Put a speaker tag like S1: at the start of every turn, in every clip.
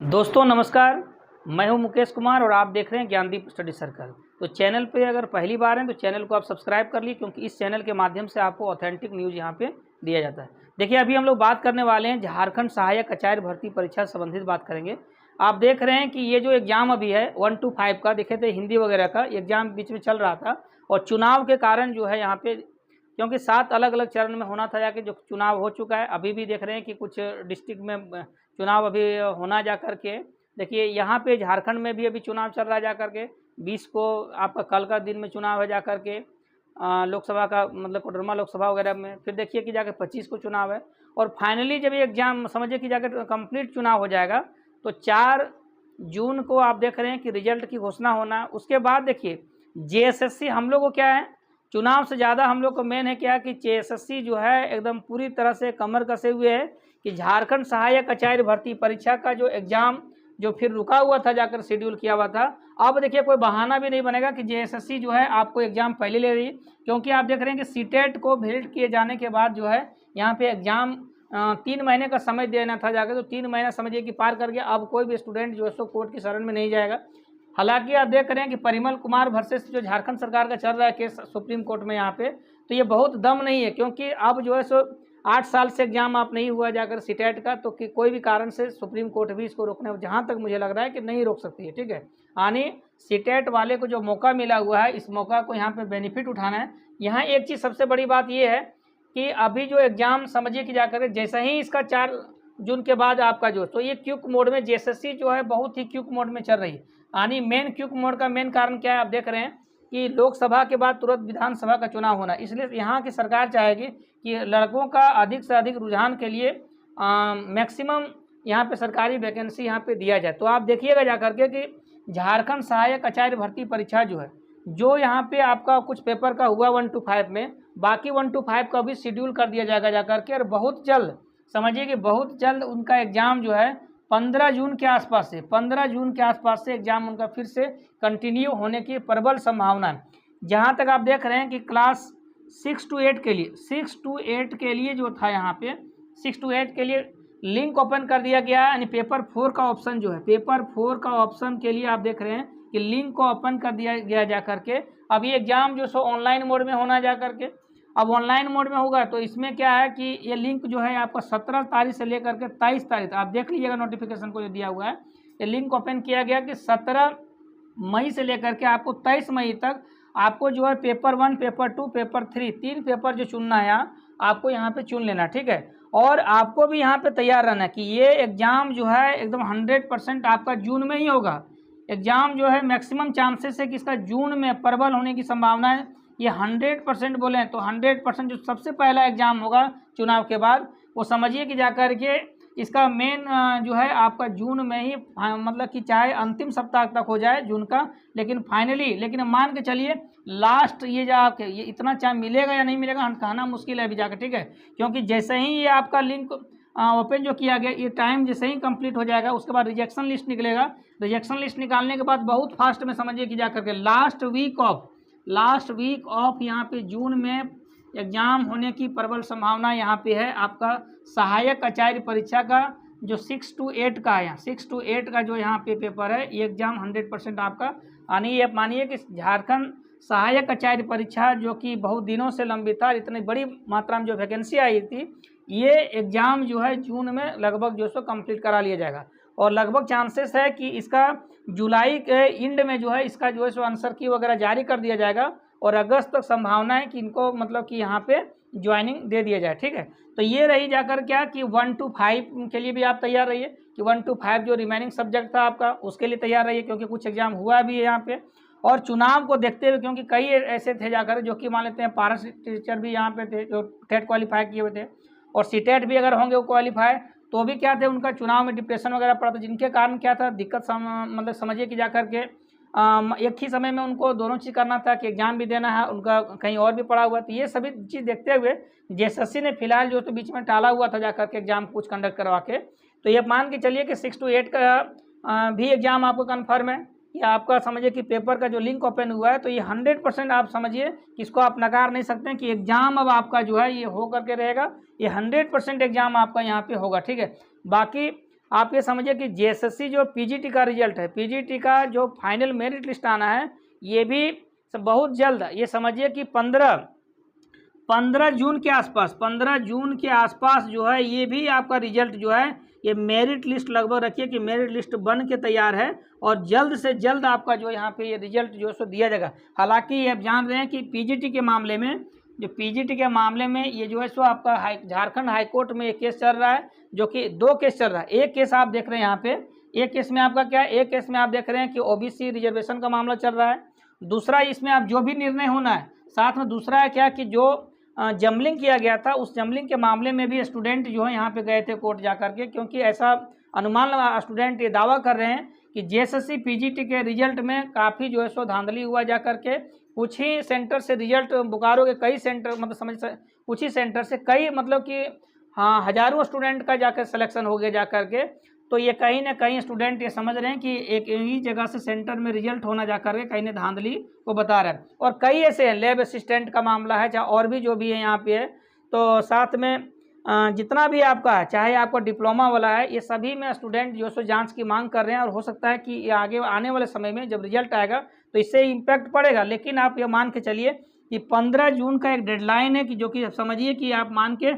S1: दोस्तों नमस्कार, मैं हूं मुकेश कुमार और आप देख रहे हैं ज्ञानदीप स्टडी सर्कल। तो चैनल पे अगर पहली बार हैं तो चैनल को आप सब्सक्राइब कर लीजिए, क्योंकि इस चैनल के माध्यम से आपको ऑथेंटिक न्यूज़ यहां पे दिया जाता है। देखिए, अभी हम लोग बात करने वाले हैं झारखंड सहायक आचार्य भर्ती परीक्षा से संबंधित बात करेंगे। आप देख रहे हैं कि ये जो एग्ज़ाम अभी है 1 to 5 का, देखे थे हिंदी वगैरह का एग्ज़ाम बीच में चल रहा था, और चुनाव के कारण जो है यहाँ पे, क्योंकि 7 अलग अलग चरण में होना था, जाके जो चुनाव हो चुका है। अभी भी देख रहे हैं कि कुछ डिस्ट्रिक्ट में चुनाव अभी होना जा करके। देखिए यहाँ पे झारखंड में भी अभी चुनाव चल रहा है जा करके। 20 को आपका कल का दिन में चुनाव है जा करके, लोकसभा का, मतलब कोडरमा लोकसभा वगैरह में। फिर देखिए कि जाके 25 को चुनाव है, और फाइनली जब ये एग्ज़ाम समझिए कि जाकर कंप्लीट चुनाव हो जाएगा तो 4 जून को आप देख रहे हैं कि रिजल्ट की घोषणा होना है। उसके बाद देखिए जेएसएससी हम लोग को क्या है, चुनाव से ज़्यादा हम लोग को मेन है क्या कि जेएसएससी जो है एकदम पूरी तरह से कमर कसे हुए है कि झारखंड सहायक आचार्य भर्ती परीक्षा का जो एग्ज़ाम जो फिर रुका हुआ था जाकर शेड्यूल किया हुआ था, अब देखिए कोई बहाना भी नहीं बनेगा कि जेएसएससी जो है आपको एग्ज़ाम पहले ले रही है। क्योंकि आप देख रहे हैं कि सीटेट को वेलिड किए जाने के बाद जो है यहाँ पे एग्ज़ाम 3 महीने का समय देना था जाकर, तो 3 महीना समझिए कि पार कर गया। अब कोई भी स्टूडेंट जो है सो कोर्ट की शरण में नहीं जाएगा। हालांकि आप देख रहे हैं कि परिमल कुमार वर्सेस जो झारखंड सरकार का चल रहा है केस सुप्रीम कोर्ट में यहाँ पे, तो ये बहुत दम नहीं है, क्योंकि अब जो है सो 8 साल से एग्जाम आप नहीं हुआ जाकर सीटेट का, तो कि कोई भी कारण से सुप्रीम कोर्ट भी इसको रोकने, जहाँ तक मुझे लग रहा है कि नहीं रोक सकती है। ठीक है, यानी सीटेट वाले को जो मौका मिला हुआ है, इस मौका को यहाँ पे बेनिफिट उठाना है। यहाँ एक चीज़ सबसे बड़ी बात ये है कि अभी जो एग्ज़ाम समझिए कि जाकर जैसे ही इसका 4 जून के बाद आपका जो, तो ये क्यूक मोड में जेएसएससी जो है बहुत ही क्यूक मोड में चल रही है। यानी मेन क्यूक मोड का मेन कारण क्या है, आप देख रहे हैं कि लोकसभा के बाद तुरंत विधानसभा का चुनाव होना, इसलिए यहाँ की सरकार चाहेगी कि लड़कों का अधिक से अधिक रुझान के लिए मैक्सिमम यहाँ पे सरकारी वैकेंसी यहाँ पे दिया जाए। तो आप देखिएगा जा करके कि झारखंड सहायक आचार्य भर्ती परीक्षा जो है, जो यहाँ पे आपका कुछ पेपर का हुआ 1 to 5 में, बाकी 1 to 5 का भी शेड्यूल कर दिया जाएगा जा करके, और बहुत जल्द समझिए कि बहुत जल्द उनका एग्ज़ाम जो है 15 जून के आसपास से, 15 जून के आसपास से एग्ज़ाम उनका फिर से कंटिन्यू होने की प्रबल संभावना है। जहाँ तक आप देख रहे हैं कि क्लास 6 to 8 के लिए, 6 to 8 के लिए जो था यहाँ पे 6 to 8 के लिए लिंक ओपन कर दिया गया है। यानी पेपर 4 का ऑप्शन जो है, पेपर 4 का ऑप्शन के लिए आप देख रहे हैं कि लिंक को ओपन कर दिया गया जा करके। अब ये एग्ज़ाम जो सो ऑनलाइन मोड में होना जा करके, अब ऑनलाइन मोड में होगा तो इसमें क्या है कि ये लिंक जो है आपका 17 तारीख से लेकर के 23 तारीख, आप देख लीजिएगा नोटिफिकेशन को जो दिया हुआ है, ये लिंक ओपन किया गया कि 17 मई से लेकर के आपको 23 मई तक आपको जो है पेपर 1, पेपर 2, पेपर 3, 3 पेपर जो चुनना है आपको यहाँ पे चुन लेना। ठीक है, और आपको भी यहाँ पे तैयार रहना कि ये एग्ज़ाम जो है एकदम 100% आपका जून में ही होगा। एग्ज़ाम जो है मैक्सिमम चांसेस है कि इसका जून में प्रबल होने की संभावना है। ये 100% बोलें तो 100% जो सबसे पहला एग्ज़ाम होगा चुनाव के बाद, वो समझिए कि जाकर के इसका मेन जो है आपका जून में ही, मतलब कि चाहे अंतिम सप्ताह तक हो जाए जून का, लेकिन फाइनली, लेकिन मान के चलिए लास्ट ये जो आपके ये इतना चाहे मिलेगा या नहीं मिलेगा कहना मुश्किल है अभी जाकर। ठीक है, क्योंकि जैसे ही ये आपका लिंक ओपन जो किया गया, ये टाइम जैसे ही कंप्लीट हो जाएगा उसके बाद रिजेक्शन लिस्ट निकलेगा। रिजेक्शन लिस्ट निकालने के बाद बहुत फास्ट में समझिए कि जाकर के लास्ट वीक ऑफ यहाँ पे जून में एग्ज़ाम होने की प्रबल संभावना यहाँ पे है। आपका सहायक आचार्य परीक्षा का जो 6 to 8 का है, 6 to 8 का जो यहाँ पे पेपर है, ये एग्ज़ाम 100% आपका, यानी ये मानिए कि झारखंड सहायक आचार्य परीक्षा जो कि बहुत दिनों से लंबित था, इतनी बड़ी मात्रा में जो वैकेंसी आई थी, ये एग्ज़ाम जो है जून में लगभग जो सो कंप्लीट करा लिया जाएगा। और लगभग चांसेस है कि इसका जुलाई के एंड में जो है इसका जो है सो आंसर की वगैरह जारी कर दिया जाएगा, और अगस्त तक संभावना है कि इनको मतलब कि यहाँ पे ज्वाइनिंग दे दिया जाए। ठीक है, तो ये रही जाकर क्या कि 1 to 5 के लिए भी आप तैयार रहिए कि 1 to 5 जो रिमेनिंग सब्जेक्ट था आपका उसके लिए तैयार रहिए, क्योंकि कुछ एग्जाम हुआ भी है यहाँ पे। और चुनाव को देखते हुए, क्योंकि कई ऐसे थे जाकर जो कि मान लेते हैं पारा टीचर भी यहाँ पे थे जो टेट क्वालिफाई किए हुए थे, और सीटेट भी अगर होंगे वो क्वालिफाई, तो भी क्या थे उनका चुनाव में डिप्रेशन वगैरह पड़ा था, जिनके कारण क्या था दिक्कत मतलब समझिए कि जाकर के एक ही समय में उनको दोनों चीज़ करना था कि एग्जाम भी देना है, उनका कहीं और भी पड़ा हुआ। तो ये सभी चीज़ देखते हुए जेएसएससी ने फिलहाल जो तो बीच में टाला हुआ था जाकर के एग्जाम कुछ कंडक्ट करवा के, तो ये मान के चलिए कि 6 to 8 का भी एग्जाम आपको कन्फर्म है। या आपका समझिए कि पेपर का जो लिंक ओपन हुआ है, तो ये 100% आप समझिए कि इसको आप नकार नहीं सकते हैं कि एग्जाम अब आपका जो है ये हो करके रहेगा, ये 100% एग्जाम आपका यहाँ पे होगा। ठीक है, बाकी आप ये समझिए कि जेएसएससी जो पीजीटी का रिजल्ट है, पीजीटी का जो फाइनल मेरिट लिस्ट आना है, ये भी बहुत जल्द, ये समझिए कि 15 जून के आसपास, 15 जून के आसपास जो है ये भी आपका रिजल्ट जो है, ये मेरिट लिस्ट लगभग रखिए कि मेरिट लिस्ट बन के तैयार है और जल्द से जल्द आपका जो यहाँ पे ये रिजल्ट जो है सो दिया जाएगा। हालांकि आप जान रहे हैं कि पीजीटी के मामले में, जो पीजीटी के मामले में ये जो है सो आपका झारखंड हाईकोर्ट में एक केस चल रहा है, जो कि 2 केस चल रहा है। एक केस आप देख रहे हैं यहाँ पे, एक केस में आपका क्या है, एक केस में आप देख रहे हैं कि ओबीसी रिजर्वेशन का मामला चल रहा है। दूसरा इसमें आप जो भी निर्णय होना है, साथ में दूसरा है क्या कि जो जमलिंग किया गया था, उस जमलिंग के मामले में भी स्टूडेंट जो है यहाँ पे गए थे कोर्ट जा करके, क्योंकि ऐसा अनुमान लगा, स्टूडेंट ये दावा कर रहे हैं कि जेएसएससी पीजीटी के रिजल्ट में काफ़ी जो है सो धांधली हुआ जा करके। कुछ ही सेंटर से रिजल्ट, बोकारो के कई सेंटर, मतलब समझ कुछ ही सेंटर से कई, मतलब कि हाँ हज़ारों स्टूडेंट का जाकर सिलेक्शन हो गया जा करके। तो ये कहीं ना कहीं स्टूडेंट ये समझ रहे हैं कि एक ही जगह से सेंटर में रिजल्ट होना जा करके कहीं ने धांधली को बता रहा है। और कई ऐसे हैं, लैब असिस्टेंट का मामला है, चाहे और भी जो भी है यहाँ पे है। तो साथ में जितना भी आपका है, चाहे आपका डिप्लोमा वाला है, ये सभी में स्टूडेंट जो सो जांच की मांग कर रहे हैं। और हो सकता है कि ये आगे आने वाले समय में जब रिजल्ट आएगा तो इससे इम्पैक्ट पड़ेगा। लेकिन आप ये मान के चलिए कि 15 जून का एक डेडलाइन है, कि जो कि समझिए कि आप मान के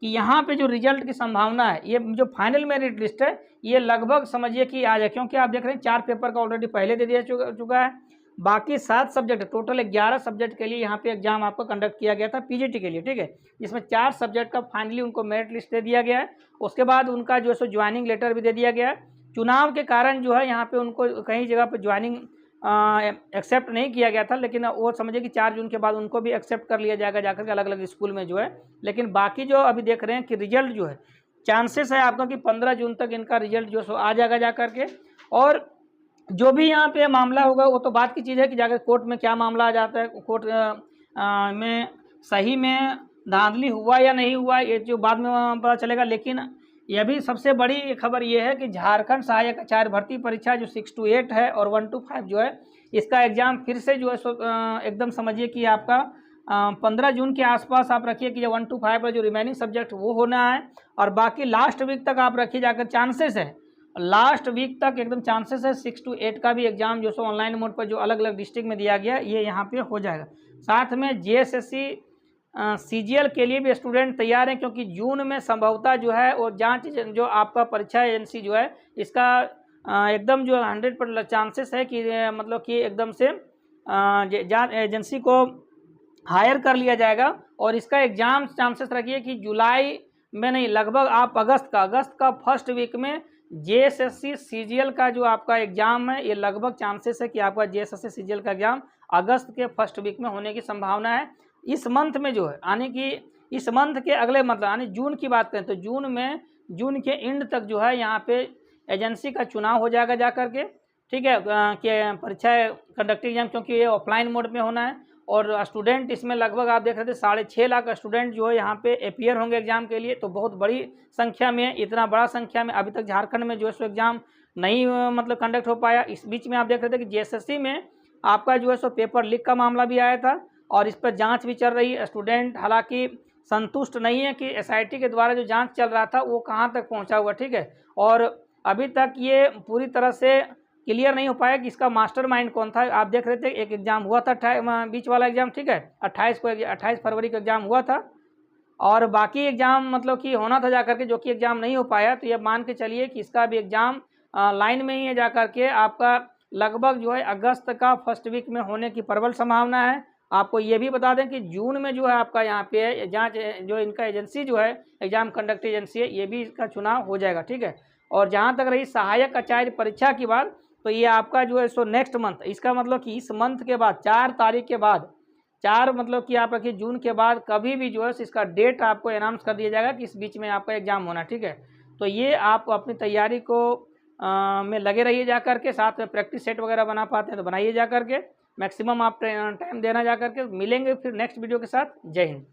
S1: कि यहाँ पे जो रिजल्ट की संभावना है, ये जो फाइनल मेरिट लिस्ट है ये लगभग समझिए कि आ जाए। क्योंकि आप देख रहे हैं 4 पेपर का ऑलरेडी पहले दे दिया चुका है, बाकी 7 सब्जेक्ट, टोटल 11 सब्जेक्ट के लिए यहाँ पे एग्जाम आपको कंडक्ट किया गया था पीजीटी के लिए, ठीक है। जिसमें 4 सब्जेक्ट का फाइनली उनको मेरिट लिस्ट दे दिया गया है। उसके बाद उनका जो है सो ज्वाइनिंग लेटर भी दे दिया गया है। चुनाव के कारण जो है यहाँ पे उनको कई जगह पर ज्वाइनिंग एक्सेप्ट नहीं किया गया था, लेकिन वो समझिए कि 4 जून के बाद उनको भी एक्सेप्ट कर लिया जाएगा जाकर के अलग अलग स्कूल में जो है। लेकिन बाकी जो अभी देख रहे हैं कि रिजल्ट जो है, चांसेस है आपका कि 15 जून तक इनका रिजल्ट जो सो आ जाएगा जा करके। और जो भी यहाँ पे मामला होगा वो तो बात की चीज़ है कि जाकर कोर्ट में क्या मामला आ जाता है, कोर्ट में सही में धांधली हुआ या नहीं हुआ, ये जो बाद में पता चलेगा। लेकिन यह भी सबसे बड़ी खबर ये है कि झारखंड सहायक आचार्य भर्ती परीक्षा जो 6 to 8 है और 1 to 5 जो है, इसका एग्ज़ाम फिर से जो है सो एकदम समझिए कि आपका 15 जून के आसपास आप रखिए कि 1 to 5 का जो रिमेनिंग सब्जेक्ट वो होना है। और बाकी लास्ट वीक तक आप रखिए जाकर, चांसेस है लास्ट वीक तक एकदम चांसेस है 6 to 8 का भी एग्जाम जो सो ऑनलाइन मोड पर जो अलग अलग डिस्ट्रिक्ट में दिया गया ये यहाँ पे हो जाएगा। साथ में जेएसएससी सीजीएल के लिए भी स्टूडेंट तैयार हैं, क्योंकि जून में संभवतः जो है वो जांच जो आपका परीक्षा एजेंसी जो है इसका एकदम जो 100% चांसेस है कि मतलब कि एकदम से जांच एजेंसी को हायर कर लिया जाएगा। और इसका एग्ज़ाम चांसेस रखिए कि जुलाई में नहीं, लगभग आप अगस्त का फर्स्ट वीक में जेएसएससी सीजीएल का जो आपका एग्ज़ाम है, ये लगभग चांसेस है कि आपका जेएसएससी सीजीएल का एग्ज़ाम अगस्त के फर्स्ट वीक में होने की संभावना है। इस मंथ में जो है यानी कि इस मंथ के अगले मतलब यानी जून की बात करें तो जून में, जून के एंड तक जो है यहाँ पे एजेंसी का चुनाव हो जाएगा जा करके, ठीक है, कि परीक्षा कंडक्टिंग एग्जाम, क्योंकि ये ऑफलाइन मोड में होना है। और स्टूडेंट इसमें लगभग आप देख रहे थे 6.5 लाख स्टूडेंट जो है यहाँ पे अपियर होंगे एग्जाम के लिए। तो बहुत बड़ी संख्या में, इतना बड़ा संख्या में अभी तक झारखंड में जो है सो एग्ज़ाम नहीं मतलब कंडक्ट हो पाया। इस बीच में आप देख रहे थे कि जेएसएससी में आपका जो है सो पेपर लीक का मामला भी आया था और इस पर जांच भी चल रही है। स्टूडेंट हालांकि संतुष्ट नहीं है कि एसआईटी के द्वारा जो जांच चल रहा था वो कहाँ तक पहुँचा हुआ, ठीक है। और अभी तक ये पूरी तरह से क्लियर नहीं हो पाया कि इसका मास्टरमाइंड कौन था। आप देख रहे थे एक एग्ज़ाम हुआ था बीच वाला एग्ज़ाम, ठीक है, 28 फरवरी का एग्ज़ाम हुआ था और बाकी एग्ज़ाम मतलब कि होना था जाकर के, जो कि एग्ज़ाम नहीं हो पाया। तो ये मान के चलिए कि इसका भी एग्ज़ाम लाइन में ही है जा करके आपका लगभग जो है अगस्त का फर्स्ट वीक में होने की प्रबल संभावना है। आपको ये भी बता दें कि जून में जो है आपका यहाँ पे जांच जो इनका एजेंसी जो है एग्ज़ाम कंडक्ट एजेंसी है, ये भी इसका चुनाव हो जाएगा, ठीक है। और जहाँ तक रही सहायक आचार्य परीक्षा की बात, तो ये आपका जो है सो नेक्स्ट मंथ, इसका मतलब कि इस मंथ के बाद 4 तारीख के बाद, 4 मतलब कि आप रखिए जून के बाद कभी भी जो है इसका डेट आपको अनाउंस कर दिया जाएगा कि इस बीच में आपका एग्ज़ाम होना, ठीक है। तो ये आप अपनी तैयारी को में लगे रहिए जा करके, साथ में प्रैक्टिस सेट वगैरह बना पाते हैं तो बनाइए जा करके, मैक्सिमम आप टाइम देना जा करके। मिलेंगे फिर नेक्स्ट वीडियो के साथ। जय हिंद।